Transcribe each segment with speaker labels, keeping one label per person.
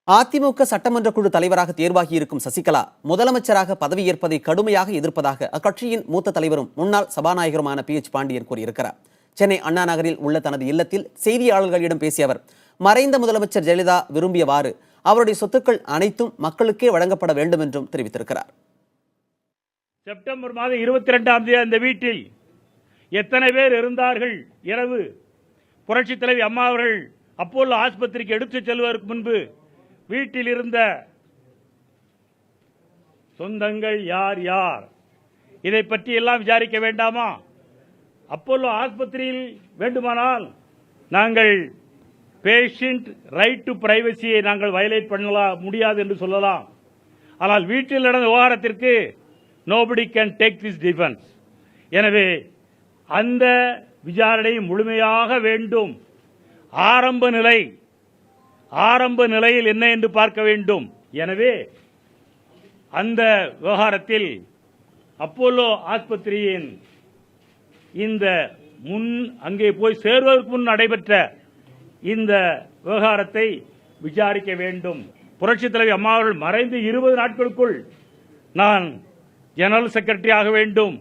Speaker 1: அதிமுக சட்டமன்ற குழு தலைவராக தேர்வாகியிருக்கும் சசிகலா முதலமைச்சராக பதவியேற்பதை கடுமையாக எதிர்ப்பதாக அக்கட்சியின் மூத்த தலைவரும் முன்னாள் சபாநாயகருமான PH பாண்டியன் கூறியிருக்கிறார். சென்னை அண்ணா நகரில் உள்ள தனது இல்லத்தில் செய்தியாளர்களிடம் பேசிய அவர், மறைந்த முதலமைச்சர் ஜெயலலிதா விரும்பியவாறு அவருடைய சொத்துக்கள் அனைத்தும் மக்களுக்கே வழங்கப்பட வேண்டும் என்றும் தெரிவித்திருக்கிறார்.
Speaker 2: செப்டம்பர் மாதம் 22ஆம் தேதி அந்த வீட்டில் எத்தனை பேர் இருந்தார்கள்? இரவு புரட்சித் தலைவி அம்மா அவர்கள் அப்போலோ ஆஸ்பத்திரிக்கு எடுத்துச் செல்வதற்கு முன்பு வீட்டில் இருந்த சொந்தங்கள் யார் யார், இதை பற்றி எல்லாம் விசாரிக்க வேண்டாமா? அப்போலோ ஆஸ்பத்திரியில் வேண்டுமானால் நாங்கள் பேஷண்ட் ரைட் டு பிரைவசியை நாங்கள் வயலேட் பண்ணலாம், முடியாது என்று சொல்லலாம். ஆனால் வீட்டில் நடந்த விவகாரத்திற்கு nobody can take this defense. எனவே அந்த விசாரணை முழுமையாக வேண்டும். ஆரம்ப நிலையில் என்ன என்று பார்க்க வேண்டும். எனவே அந்த விவகாரத்தில் அப்போலோ ஆஸ்பத்திரியின் இந்த அங்கே போய் சேர்வதற்கு முன் நடைபெற்ற இந்த விவகாரத்தை விசாரிக்க வேண்டும். புரட்சித் தலைவி அம்மா அவர்கள் மறைந்து 20 நாட்களுக்குள் நான் ஜெனரல் செக்ரட்டரி ஆக வேண்டும்,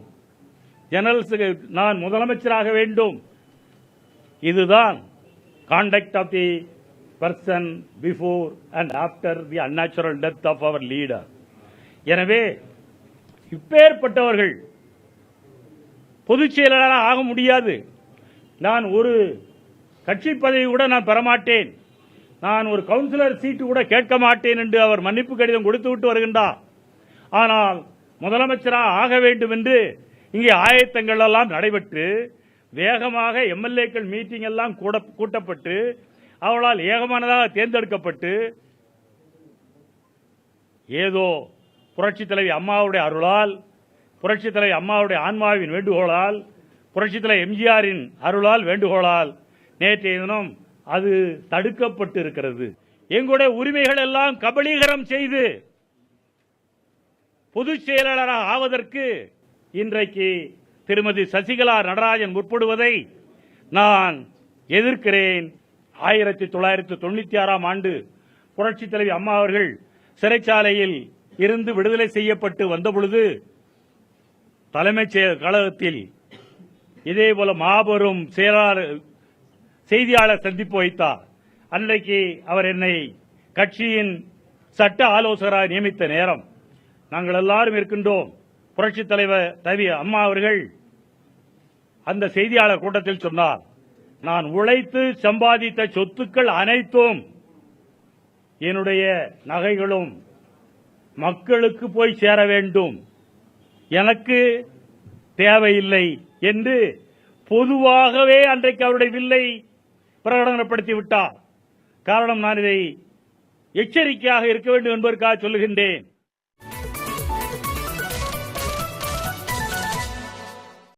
Speaker 2: நான் முதலமைச்சராக வேண்டும். இதுதான் contact of the person before and after the unnatural death of our leader. எனவே இப்பேற்பட்டவர்கள் பொதுச் செயலாளராக ஆக முடியாது. நான் ஒரு கட்சி பதவி கூட நான் பெறமாட்டேன், நான் ஒரு கவுன்சிலர் சீட்டு கூட கேட்க மாட்டேன் என்று அவர் மன்னிப்பு கடிதம் கொடுத்து விட்டு வருகின்றார். ஆனால் முதலமைச்சராக ஆக வேண்டும் என்று இங்கே ஆயத்தங்கள் எல்லாம் நடைபெற்று வேகமாக எம்எல்ஏக்கள் மீட்டிங் எல்லாம் கூட்டப்பட்டு அவர்களால் ஏகமானதாக தேர்ந்தெடுக்கப்பட்டு ஏதோ புரட்சித் தலைவி அம்மாவுடைய அருளால், புரட்சித் தலைவி அம்மாவுடைய ஆன்மாவின் வேண்டுகோளால், புரட்சித் தலைவி எம்ஜிஆரின் அருளால் வேண்டுகோளால் நேற்றைய தினம் அது தடுக்கப்பட்டு இருக்கிறது. எங்களுடைய உரிமைகள் எல்லாம் கபலீகரம் செய்து பொதுச் செயலாளராக ஆவதற்கு இன்றைக்கு திருமதி சசிகலா நடராஜன் முற்படுவதை நான் எதிர்க்கிறேன். 1996ஆம் ஆண்டு புரட்சித் தலைவி அம்மா அவர்கள் சிறைச்சாலையில் இருந்து விடுதலை செய்யப்பட்டு வந்தபொழுது தலைமைச் கழகத்தில் இதேபோல மாபெரும் செய்தியாளர் சந்திப்பு வைத்தார். அன்றைக்கு அவர் என்னை கட்சியின் சட்ட ஆலோசகராக நியமித்த நேரம் நாங்கள் எல்லாரும் இருக்கின்றோம். புரட்சித் தலைவி அம்மா அவர்கள் அந்த செய்தியாளர் கூட்டத்தில் சொன்னார், நான் உழைத்து சம்பாதித்த சொத்துக்கள் அனைத்தும் என்னுடைய நகைகளும் மக்களுக்கு போய் சேர வேண்டும், எனக்கு தேவையில்லை என்று பொதுவாகவே அன்றைக்கு அவருடைய வில்லை பிரகடனப்படுத்தி விட்டார். காரணம், நான் இதை எச்சரிக்கையாக இருக்க வேண்டும் என்பதற்காக சொல்லுகின்றேன்.